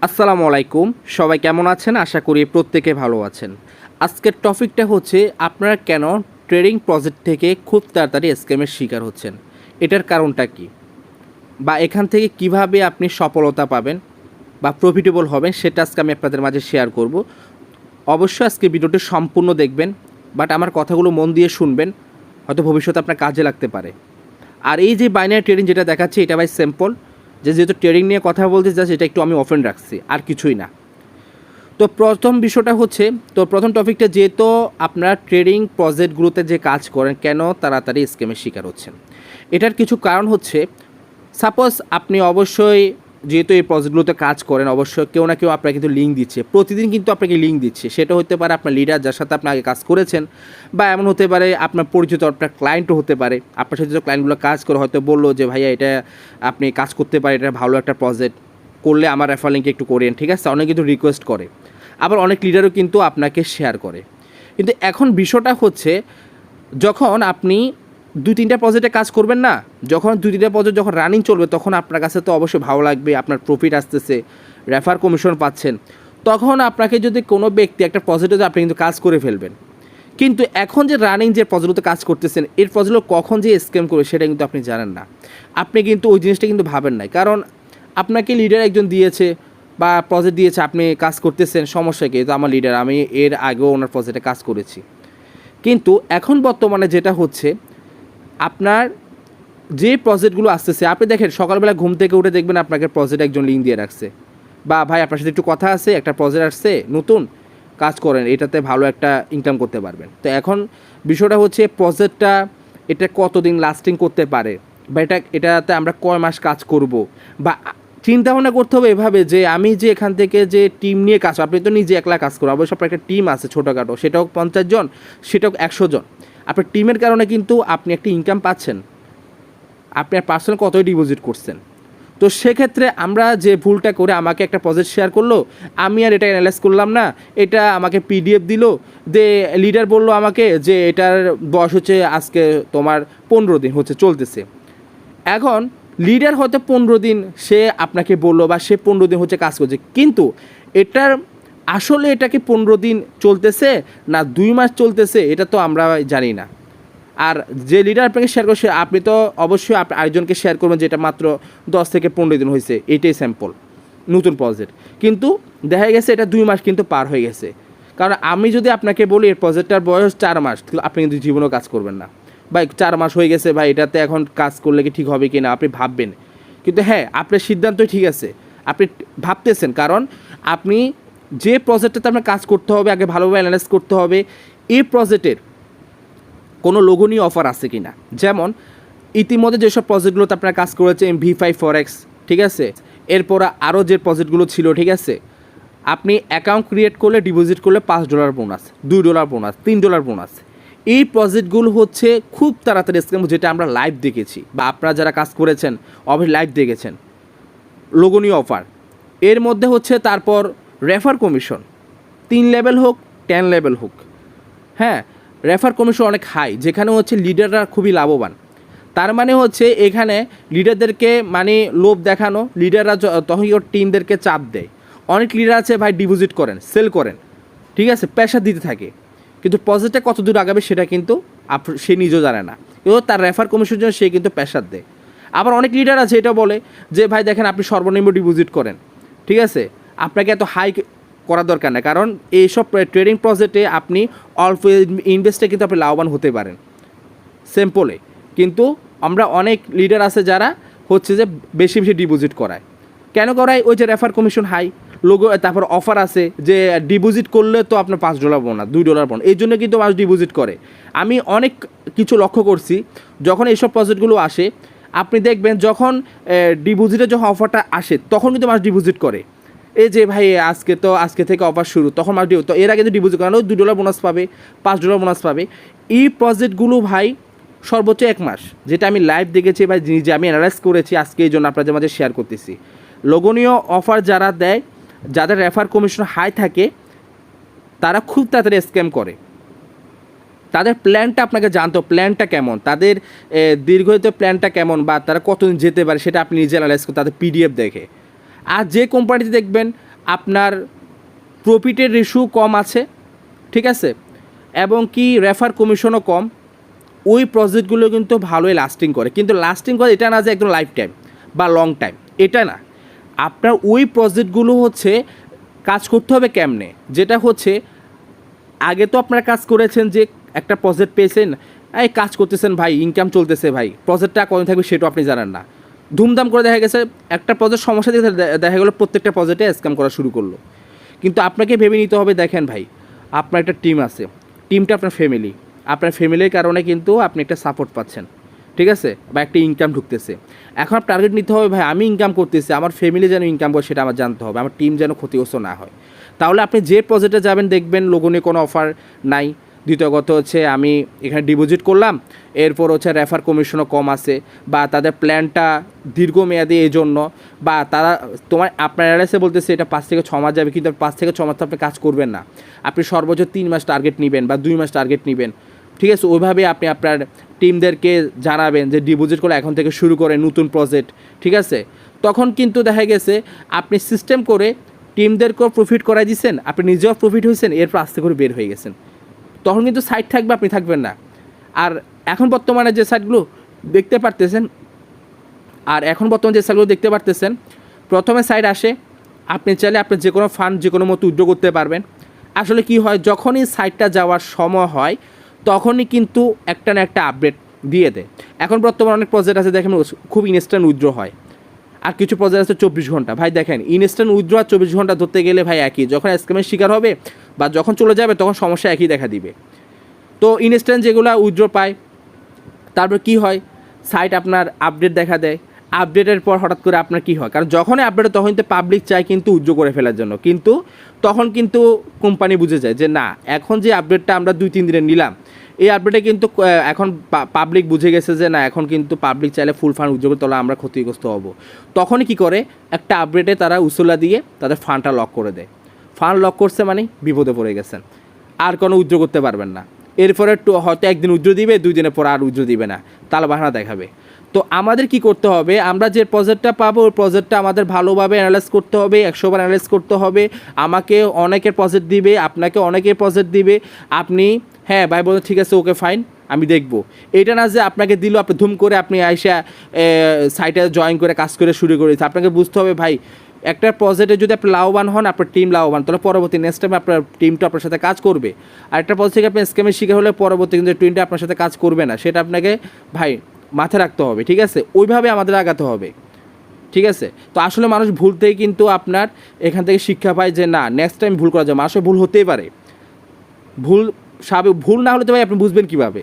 আসসালামু আলাইকুম, সবাই কেমন আছেন? আশা করি প্রত্যেকে ভালো আছেন। আজকের টপিকটা হচ্ছে আপনারা কেন ট্রেডিং প্রজেক্ট থেকে খুব তাড়াতাড়ি স্ক্যামের শিকার হচ্ছেন। এটার কারণটা কি? বা এখান থেকে কিভাবে আপনি সফলতা পাবেন বা প্রফিটেবল হবেন সেটা আজকে আমি আপনাদের মাঝে শেয়ার করব। অবশ্যই আজকে ভিডিওটি সম্পূর্ণ দেখবেন, বাট আমার কথাগুলো মন দিয়ে শুনবেন, হয়তো ভবিষ্যতে আপনার কাজে লাগতে পারে। আর এই যে বাইনারি ট্রেডিং যেটা দেখাচ্ছে এটা ভাই সিম্পল, যেহেতু ট্রেডিং নিয়ে কথা বলতে যাচ্ছি এটা একটু আমি ওপেন রাখছি, আর কিছুই না। তো প্রথম বিষয়টা হচ্ছে, তো প্রথম টপিকটা যেহেতু আপনারা ট্রেডিং প্রজেক্টগুলোতে যে কাজ করেন কেন তাড়াতাড়ি স্ক্যামের শিকার হচ্ছেন, এটার কিছু কারণ হচ্ছে। সাপোজ আপনি অবশ্যই যেহেতু এই প্রজেক্টগুলোতে কাজ করেন, অবশ্যই কেউ না কেউ আপনাকে কিন্তু লিঙ্ক দিচ্ছে, প্রতিদিন কিন্তু আপনাকে লিঙ্ক দিচ্ছে। সেটা হতে পারে আপনার লিডার যার সাথে আপনি আগে কাজ করেছেন, বা এমন হতে পারে আপনার পরিচিত আপনার ক্লায়েন্টও হতে পারে। আপনার সাথে যে ক্লায়েন্টগুলো কাজ করে হয়তো বললো যে ভাইয়া এটা আপনি কাজ করতে পারেন, এটা ভালো একটা প্রজেক্ট, করলে আমার রেফার লিঙ্ক একটু করেন, ঠিক আছে? অনেকে কিন্তু রিকোয়েস্ট করে, আবার অনেক লিডারও কিন্তু আপনাকে শেয়ার করে। কিন্তু এখন বিষয়টা হচ্ছে, যখন আপনি 2-3টা প্রজেক্টে কাজ করবেন না, যখন 2-3টা প্রজেক্ট যখন রানিং চলবে, তখন আপনার কাছে তো অবশ্যই ভালো লাগবে, আপনার প্রফিট আসতেছে, রেফার কমিশন পাচ্ছেন। তখন আপনাকে যদি কোনো ব্যক্তি একটা প্রজেক্টে আপনি কিন্তু কাজ করে ফেলবেন। কিন্তু এখন যে রানিং যে প্রজেক্টগুলোতে কাজ করতেছেন, এর প্রজেক্টগুলো কখন যে স্ক্যাম করবে সেটা কিন্তু আপনি জানেন না। আপনি কিন্তু ওই জিনিসটা কিন্তু ভাবেন নাই, কারণ আপনাকে লিডার একজন দিয়েছে বা প্রজেক্ট দিয়েছে, আপনি কাজ করতেছেন, সমস্যা কি? তো আমার লিডার, আমি এর আগেও ওনার প্রজেক্টে কাজ করেছি। কিন্তু এখন বর্তমানে যেটা হচ্ছে, আপনার যে প্রজেক্টগুলো আসতেছে, আপনি দেখেন সকালবেলা ঘুম থেকে উঠে দেখবেন আপনাকে প্রজেক্ট একজন লিঙ্ক দিয়ে রাখছে, বা ভাই আপনার সাথে একটু কথা আছে, একটা প্রজেক্ট আসছে নতুন, কাজ করেন, এটাতে ভালো একটা ইনকাম করতে পারবেন। তো এখন বিষয়টা হচ্ছে প্রজেক্টটা এটা কতদিন লাস্টিং করতে পারে, বা এটাতে আমরা কয় মাস কাজ করব, বা চিন্তা ভাবনা করতে হবে এভাবে যে আমি যে এখান থেকে যে টিম নিয়ে কাজ, আপনি তো নিজে একলা কাজ করো, অবশ্য আপনার একটা টিম আছে ছোটোখাটো, সেটাও 50 জন, সেটাও 100 জন। আপনার টিমের কারণে কিন্তু আপনি একটা ইনকাম পাচ্ছেন, আপনি আর পার্সোনাল কতই ডিপোজিট করছেন। তো সেক্ষেত্রে আমরা যে ভুলটা করে, আমাকে একটা প্রজেক্ট শেয়ার করলো, আমি আর এটা অ্যানালাইজ করলাম না, এটা আমাকে পিডিএফ দিল, যে লিডার বললো আমাকে যে এটার বয়স হচ্ছে আজকে তোমার 15 দিন হচ্ছে চলতেছে। এখন লিডার হয়তো 15 দিন সে আপনাকে বললো, বা সে 15 দিন হচ্ছে কাজ করছে, কিন্তু এটার আসলে এটাকে 15 দিন চলতেছে না 2 মাস চলতেছে, এটা তো আমরা জানি না। আর যে লিডার আপনাকে শেয়ার করছে, আপনি তো অবশ্যই আপনি আরেকজনকে শেয়ার করবেন যেটা মাত্র 10 থেকে 15 দিন হয়েছে, এইটাই স্যাম্পল নতুন প্রজেক্ট, কিন্তু দেখা গেছে এটা 2 মাস কিন্তু পার হয়ে গেছে। কারণ আমি যদি আপনাকে বলি এর প্রজেক্টটার বয়স 4 মাস, আপনি কিন্তু জীবনেও কাজ করবেন না। ভাই 4 মাস হয়ে গেছে, ভাই এটাতে এখন কাজ করলে কি ঠিক হবে কি না আপনি ভাববেন। কিন্তু হ্যাঁ, আপনার সিদ্ধান্তই ঠিক আছে, আপনি ভাবতেছেন, কারণ আপনি যে প্রজেক্টটাতে আপনার কাজ করতে হবে আগে ভালোভাবে অ্যানালাইজ করতে হবে এই প্রজেক্টের কোনো লোগনীয় অফার আছে কি না। যেমন ইতিমধ্যে যেসব প্রজেক্টগুলোতে আপনারা কাজ করেছেন, V5 ফরেক্স, ঠিক আছে, এরপর আরও যে প্রজেক্টগুলো ছিল, ঠিক আছে, আপনি অ্যাকাউন্ট ক্রিয়েট করলে ডিপোজিট করলে $5 বোনাস, $2 বোনাস, $3 বোনাস। এই প্রজেক্টগুলো হচ্ছে খুব তাড়াতাড়ি স্ক্যাম, যেটা আমরা লাইভ দেখেছি, বা আপনারা যারা কাজ করেছেন অবশ্যই লাইভ দেখেছেন। লোগনীয় অফার এর মধ্যে হচ্ছে, তারপর রেফার কমিশন 3 লেভেল হোক 10 লেভেল হোক, হ্যাঁ, রেফার কমিশন অনেক হাই, যেখানে হচ্ছে লিডাররা খুবই লাভবান। তার মানে হচ্ছে এখানে লিডারদেরকে মানে লোভ দেখানো, লিডাররা তখন ওর টিমদেরকে চাপ দেয়। অনেক লিডার আছে ভাই ডিপোজিট করেন, সেল করেন, ঠিক আছে, প্রেশার দিতে থাকে, কিন্তু প্রজেক্টটা কত দূর আগাবে সেটা কিন্তু সে নিজেও জানে না, এবং তার রেফার কমিশনের জন্য সে কিন্তু প্রেশার দেয়। আবার অনেক লিডার আছে এটা বলে যে ভাই দেখেন আপনি সর্বনিম্ন ডিপোজিট করেন, ঠিক আছে, আপনাকে এত হাই করার দরকার নেই, কারণ এইসব ট্রেডিং প্রজেক্টে আপনি অল্প ইনভেস্টে কিন্তু আপনি লাভবান হতে পারেন সিম্পলে। কিন্তু আমরা অনেক লিডার আছে যারা হচ্ছে যে বেশি বেশি ডিপোজিট করায়। কেন করায়? ওই যে রেফার কমিশন হাই, লোগো, তারপর অফার আছে যে ডিপোজিট করলে তো আপনার $5 বোনাস, $2 বোনাস, এই জন্য কিন্তু মানুষ ডিপোজিট করে। আমি অনেক কিছু লক্ষ্য করছি, যখন এইসব প্রজেক্টগুলো আসে আপনি দেখবেন, যখন ডিপোজিটের যখন অফারটা আসে তখন কিন্তু মানুষ ডিপোজিট করে। এই যে ভাই আজকে থেকে অফার শুরু, তখন মানুষ তো এর আগে তো ডিপোজিট করানো $2 বোনাস পাবে, $5 বোনাস পাবে। এই প্রজেক্টগুলো ভাই সর্বোচ্চ 1 মাস, যেটা আমি লাইভ দেখেছি বা নিজে আমি অ্যানালাইজ করেছি, আজকে এই জন্য আপনাদের মাঝে শেয়ার করতেছি। লোগনীয় অফার যারা দেয়, যাদের রেফার কমিশন হাই থাকে, তারা খুব তাড়াতাড়ি স্ক্যাম করে। তাদের প্ল্যানটা আপনাকে জানতে হবে, প্ল্যানটা কেমন, তাদের দীর্ঘায়িত প্ল্যানটা কেমন, বা তারা কতদিন যেতে পারে সেটা আপনি নিজে অ্যানালাইজ করতে, তাদের পিডিএফ দেখে। আর যে কোম্পানিতে দেখবেন আপনার প্রফিটের রেশিও কম আছে, ঠিক আছে, এবং কি রেফার কমিশনও কম, ওই প্রজেক্টগুলো কিন্তু ভালোই লাস্টিং করে। কিন্তু লাস্টিং করে এটা না যে একদম লাইফ টাইম বা লং টাইম, এটা না। আপনার ওই প্রজেক্টগুলো হচ্ছে কাজ করতে হবে কেমনে, যেটা হচ্ছে আগে তো আপনারা কাজ করেছেন যে একটা প্রজেক্ট পেয়েছেন, এই কাজ করতেছেন ভাই, ইনকাম চলতেছে ভাই, প্রজেক্টটা কখন থাকবে সেটাও আপনি জানেন না। ধুমধাম করে দেখা গেছে একটা প্রজেক্ট সমস্যা দিয়ে দেখা গেলো প্রত্যেকটা প্রজেক্টে স্ক্যাম করা শুরু করলো। কিন্তু আপনাকে ভেবে নিতে হবে, দেখেন ভাই, আপনার একটা টিম আছে, টিমটা আপনার ফ্যামিলি, আপনার ফ্যামিলির কারণে কিন্তু আপনি একটা সাপোর্ট পাচ্ছেন, ঠিক আছে, বা একটা ইনকাম ঢুকতেছে। এখন টার্গেট নিতে হবে, ভাই আমি ইনকাম করতেছি, আমার ফ্যামিলি যেন ইনকাম করে সেটা আমার জানতে হবে, আমার টিম যেন ক্ষতিগ্রস্ত না হয়। তাহলে আপনি যে প্রজেক্টে যাবেন দেখবেন লোগোনে কোনো অফার নাই। দ্বিতীয় কথা হচ্ছে আমি এখানে ডিপোজিট করলাম, এরপর হচ্ছে রেফার কমিশনও কম আছে, বা তাদের প্ল্যানটা দীর্ঘমেয়াদী এই জন্য, বা তারা আপনার অ্যানালাইসে বলতেছে এটা 5 থেকে 6 মাস যাবে, কিন্তু 5 থেকে 6 মাস তো আপনি কাজ করবেন না, আপনি সর্বোচ্চ 3 মাস টার্গেট নেবেন বা 2 মাস টার্গেট নেবেন, ঠিক আছে। ওইভাবে আপনি আপনার টিমদেরকে জানাবেন যে ডিপোজিট করে এখন থেকে শুরু করে নতুন প্রজেক্ট, ঠিক আছে। তখন কিন্তু দেখা গেছে আপনি সিস্টেম করে টিমদেরকেও প্রফিট করাই দিচ্ছেন, আপনি নিজেও প্রফিট হয়েছেন, এরপর আস্তে করে বের হয়ে গেছেন। তখন কিন্তু সাইট থাকবে, আপনি থাকবেন না। আর এখন বর্তমানে যে সাইটগুলো দেখতে পারতেছেন প্রথমে সাইট আসে, আপনি চাইলে আপনি যে কোনো ফান্ড যে কোনো মতো উইথড্র করতে পারবেন। আসলে কি হয়, যখনই সাইটটা যাওয়ার সময় হয় তখনই কিন্তু একটা না একটা আপডেট দিয়ে দেয়। এখন বর্তমানে অনেক প্রজেক্ট আছে দেখেন খুব ইনস্ট্যান্ট উইথড্র হয়, আর কিছু প্রজেক্ট আছে 24 ঘন্টা। ভাই দেখেন ইনস্ট্যান্ট উইথড্র আর 24 ঘন্টা ধরতে গেলে ভাই একই, যখন স্ক্যামের শিকার হবে বা যখন চলে যাবে তখন সমস্যা একই দেখা দিবে। তো ইনস্ট্যান্ট যেগুলো উইথড্র পায়, তারপর কি হয়, সাইট আপনার আপডেট দেখা দেয়, আপডেটের পর হঠাৎ করে আপনার কি হয়, কারণ যখনই আপডেট তখন তো পাবলিক চায় কিন্তু উইথড্র করে ফেলার জন্য, কিন্তু তখন কিন্তু কোম্পানি বুঝে যায় যে না, এখন যে আপডেটটা আমরা 2-3 দিনে নিলাম, এই আপডেটে কিন্তু এখন পাবলিক বুঝে গেছে যে না, এখন কিন্তু পাবলিক চাইলে ফুল ফান্ড উইথড্র করে, তাহলে আমরা ক্ষতিগ্রস্ত হব। তখনই কি করে, একটা আপডেটে তারা উসুলা দিয়ে তাদের ফান্ডটা লক করে দেয়। ফান্ড লক করছে মানে বিপদে পড়ে গেছেন, আর কোনো উইথড্র করতে পারবেন না। এরপরে হয়তো একদিন উইথড্র দিবে, 2 দিনের পর আর উইথড্র দিবে না, তাহলে বাহানা দেখাবে। তো আমাদের কি করতে হবে, আমরা যে প্রজেক্টটা পাবো ওই প্রজেক্টটা আমাদের ভালোভাবে অ্যানালাইজ করতে হবে, 100 বার অ্যানালাইজ করতে হবে। আমাকে অনেকের প্রজেক্ট দিবে, আপনাকে অনেকের প্রজেক্ট দিবে, আপনি হ্যাঁ ভাই বলুন ঠিক আছে ওকে ফাইন আমি দেখব, এটা না যে আপনাকে দিল আপনি ধুম করে আপনি আইসা সাইটে জয়েন করে কাজ করে শুরু করেছে। আপনাকে বুঝতে হবে ভাই, একটা প্রজেক্টে যদি আপনি লাভবান হন, আপনার টিম লাভবান, তাহলে পরবর্তী নেক্সট টাইমে আপনার টিমটা আপনার সাথে কাজ করবে। আর একটা প্রজেক্ট থেকে আপনি স্ক্যামের শিকার হলে পরবর্তী কিন্তু টিমটা আপনার সাথে কাজ করবে না, সেটা আপনাকে ভাই মাথায় রাখতে হবে, ঠিক আছে। ওইভাবে আমাদের আগাতে হবে, ঠিক আছে। তো আসলে মানুষ ভুলতেই কিন্তু আপনার এখান থেকে শিক্ষা পায় যে না, নেক্সট টাইম ভুল করা যায়, মানুষের ভুল হতেই পারে, ভুল না হলে তো ভাই আপনি বুঝবেন কীভাবে।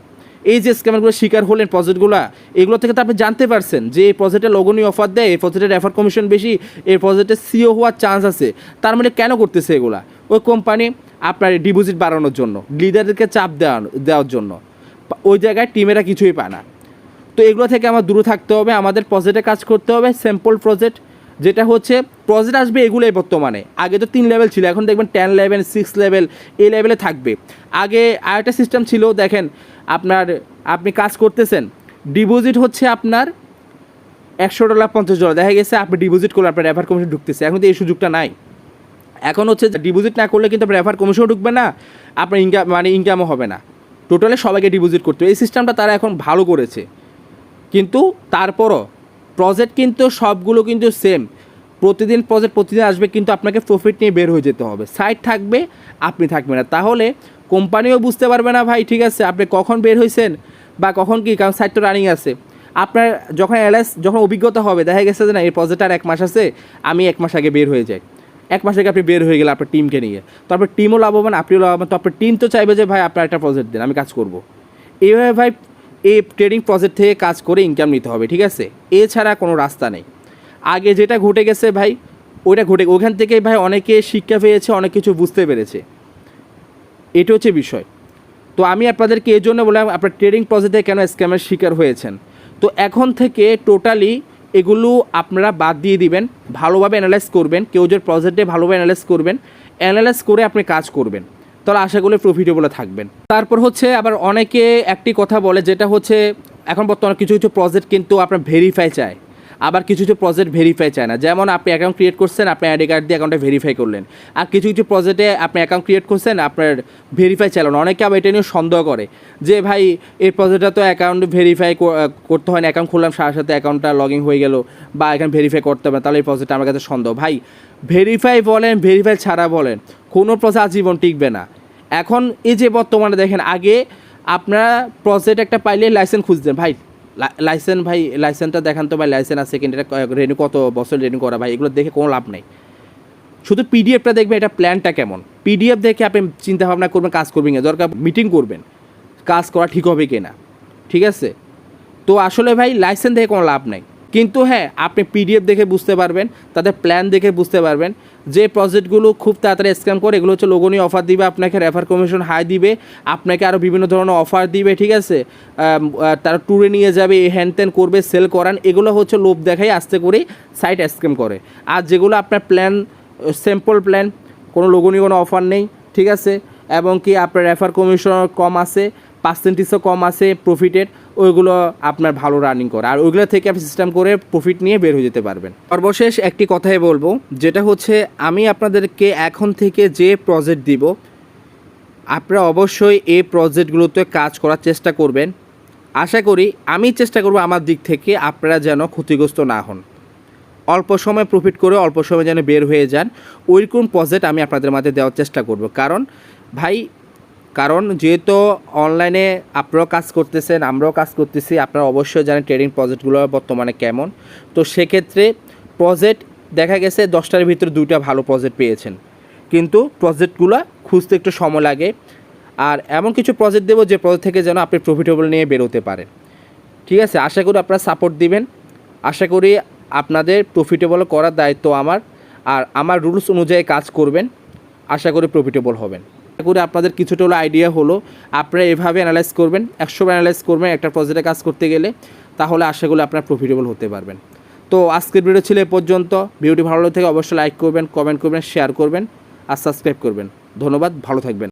এই যে স্ক্যামারগুলো শিকার হলেন প্রজেক্টগুলো, এগুলো থেকে তো আপনি জানতে পারছেন যে এই প্রজেক্টে লগনীয় অফার দেয়, এই প্রজেক্টের রেফার কমিশন বেশি, এই প্রজেক্টে সিও হওয়ার চান্স আছে। তার মানে কেন করতেছে এগুলা? ওই কোম্পানি আপনার ডিপোজিট বাড়ানোর জন্য, লিডারদেরকে চাপ দেওয়ার জন্য, ওই জায়গায় টিমেরা কিছুই পায় না। তো এগুলো থেকে আমার দূরে থাকতে হবে, আমাদের প্রজেক্টে কাজ করতে হবে, সিম্পল প্রজেক্ট, যেটা হচ্ছে প্রজেক্ট আসবে এগুলোই বর্তমানে। আগে তো 3 লেভেল ছিল, এখন দেখবেন 10 লেভেল 6 লেভেল এই লেভেলে থাকবে। আগে আরেকটা সিস্টেম ছিল, দেখেন আপনি কাজ করতেছেন, ডিপোজিট হচ্ছে আপনার $100 $50, দেখা গেছে আপনি ডিপোজিট করলে আপনার রেফার কমিশন ঢুকতেছে। এখন তো এই সুযোগটা নাই। এখন হচ্ছে ডিপোজিট না করলে কিন্তু আপনার রেফার কমিশনও ঢুকবে না, আপনার ইনকামও হবে না, টোটালি সবাইকে ডিপোজিট করতে হবে। এই সিস্টেমটা তারা এখন ভালো করেছে, কিন্তু তারপরও প্রজেক্ট কিন্তু সবগুলো কিন্তু সেম, প্রতিদিন আসবে, কিন্তু আপনাকে প্রফিট নিয়ে বের হয়ে যেতে হবে। সাইট থাকবে, আপনি থাকবে না, তাহলে কোম্পানিও বুঝতে পারবে না ভাই, ঠিক আছে, আপনি কখন বের হয়েছেন বা কখন কি, কারণ সাইট তো রানিং আছে। আপনার যখন অভিজ্ঞতা হবে, দেখা গেছে যে না এই প্রজেক্ট আর 1 মাস আছে, আমি 1 মাস আগে বের হয়ে যাই, 1 মাস আগে আপনি বের হয়ে গেলে আপনার টিমকে নিয়ে, তো আপনার টিমও লাভবান, আপনিও লাভবান। তো আপনার টিম তো চাইবে যে ভাই আপনার একটা প্রজেক্ট দেন, আমি কাজ করব। এইভাবে ভাই এই ট্রেডিং প্রজেক্ট থেকে কাজ করে ইনকাম নিতে হবে, ঠিক আছে, এছাড়া কোনো রাস্তা নেই। আগে যেটা ঘটে গেছে ভাই, ওখান থেকেই ভাই অনেকে শিক্ষা পেয়েছে, অনেক কিছু বুঝতে পেরেছে, এটা হচ্ছে বিষয়। তো আমি আপনাদেরকে এই জন্য বললাম আপনার ট্রেডিং প্রজেক্টে কেন স্ক্যামের শিকার হয়েছেন। তো এখন থেকে টোটালি এগুলো আপনারা বাদ দিয়ে দিবেন, ভালোভাবে অ্যানালাইজ করবেন, কেউ যে প্রজেক্টে ভালোভাবে অ্যানালাইজ করে আপনি কাজ করবেন, তাহলে আশা করি প্রফিটেবলে থাকবেন। তারপর হচ্ছে আবার অনেকে একটি কথা বলে, যেটা হচ্ছে এখন বর্তমানে কিছু কিছু প্রজেক্ট কিন্তু আপনার ভেরিফাই চায়। আবার কিছু কিছু প্রজেক্ট ভেরিফাই চায় না। যেমন আপনি অ্যাকাউন্ট ক্রিয়েট করছেন, আপনি আইডি কার্ড দিয়ে অ্যাকাউন্টটা ভেরিফাই করলেন, আর কিছু কিছু প্রজেক্টে আপনি অ্যাকাউন্ট ক্রিয়েট করছেন, আপনার ভেরিফাই চাইল না। অনেকে আবার এটা নিয়ে সন্দেহ করে যে ভাই এই প্রজেক্টটা তো অ্যাকাউন্ট ভেরিফাই করতে হয় না, অ্যাকাউন্ট খুললাম সাথে সাথে অ্যাকাউন্টটা লগ ইন হয়ে গেল, বা এখানে ভেরিফাই করতে হবে, তাহলে এই প্রজেক্টটা আমার কাছে সন্দেহ। ভাই ভেরিফাই বলেন, ভেরিফাই ছাড়া বলেন, কোনো প্রজেক্ট আজীবন টিকবে না। এখন এই যে বর্তমানে দেখেন, আগে আপনারা প্রজেক্ট একটা পাইলে লাইসেন্স খুঁজতেন, ভাই লাইসেন্সটা দেখান তো ভাই, লাইসেন্স আছে কিন্তু এটা রেনু কত বছর রেনু করা, ভাই এগুলো দেখে কোনো লাভ নেই। শুধু পিডিএফটা দেখবেন, এটা প্ল্যানটা কেমন, পিডিএফ দেখে আপনি চিন্তা ভাবনা করবেন, কাজ করবেন না, দরকার মিটিং করবেন কাজ করা ঠিক হবে কিনা, ঠিক আছে? তো আসলে ভাই লাইসেন্স দেখে কোনো লাভ নেই। কিন্তু হ্যাঁ, আপনি পিডিএফ দেখে বুঝতে পারবেন, তাদের প্ল্যান দেখে বুঝতে পারবেন যে প্রজেক্টগুলো খুব তাড়াতাড়ি স্ক্যাম করে, এগুলো হচ্ছে লোগনীয় অফার দিবে আপনাকে, রেফার কমিশন হাই দিবে আপনাকে, আরও বিভিন্ন ধরনের অফার দিবে, ঠিক আছে? তারা ট্যুরে নিয়ে যাবে, হ্যান ত্যান করবে, সেল করান, এগুলো হচ্ছে লোভ দেখাই আস্তে করে সাইট স্ক্যাম করে। আর যেগুলো আপনার প্ল্যান সিম্পল প্ল্যান, কোনো লোগনীয় কোনো অফার নেই, ঠিক আছে, এবং কি আপনার রেফার কমিশন কম আছে, পার্সেন্টেজও কম আছে প্রফিটের, ওইগুলো আপনার ভালো রানিং করে, আর ওইগুলো থেকে আপনি সিস্টেম করে প্রফিট নিয়ে বের হয়ে যেতে পারবেন। সর্বশেষ একটি কথাই বলবো, যেটা হচ্ছে আমি আপনাদেরকে এখন থেকে যে প্রজেক্ট দিব, আপনারা অবশ্যই এই প্রজেক্টগুলোতে কাজ করার চেষ্টা করবেন। আশা করি, আমি চেষ্টা করব আমার দিক থেকে আপনারা যেন ক্ষতিগ্রস্ত না হন, অল্প সময় প্রফিট করে অল্প সময় যেন বের হয়ে যান, ওইরকম প্রজেক্ট আমি আপনাদের মাঝে দেওয়ার চেষ্টা করব। কারণ যেহেতু অনলাইনে আপনারাও কাজ করতেছেন, আমরাও কাজ করতেছি, আপনারা অবশ্যই জানেন ট্রেডিং প্রজেক্টগুলো বর্তমানে কেমন। তো সেক্ষেত্রে প্রজেক্ট দেখা গেছে 10টার ভিতরে 2টা ভালো প্রজেক্ট পেয়েছেন, কিন্তু প্রজেক্টগুলো খুঁজতে একটু সময় লাগে। আর এমন কিছু প্রজেক্ট দেবো যে প্রজেক্ট থেকে যেন আপনি প্রফিটেবল নিয়ে বেরোতে পারেন, ঠিক আছে? আশা করি আপনারা সাপোর্ট দিবেন, আশা করি আপনাদের প্রফিটেবল করার দায়িত্ব আমার, আর আমার রুলস অনুযায়ী কাজ করবেন, আশা করি প্রফিটেবল হবেন। আশা করি আপনাদের কিছুটা হলো আইডিয়া হলো, আপনারা এভাবে অ্যানালাইজ করবেন, 100বার অ্যানালাইজ করবেন একটা প্রজেক্টে কাজ করতে গেলে, তাহলে আশা করি আপনারা প্রফিটেবল হতে পারবেন। তো আজকের ভিডিও ছিল এ পর্যন্ত। ভিডিওটি ভালো লাগে থেকে অবশ্যই লাইক করবেন, কমেন্ট করবেন, শেয়ার করবেন আর সাবস্ক্রাইব করবেন। ধন্যবাদ, ভালো থাকবেন।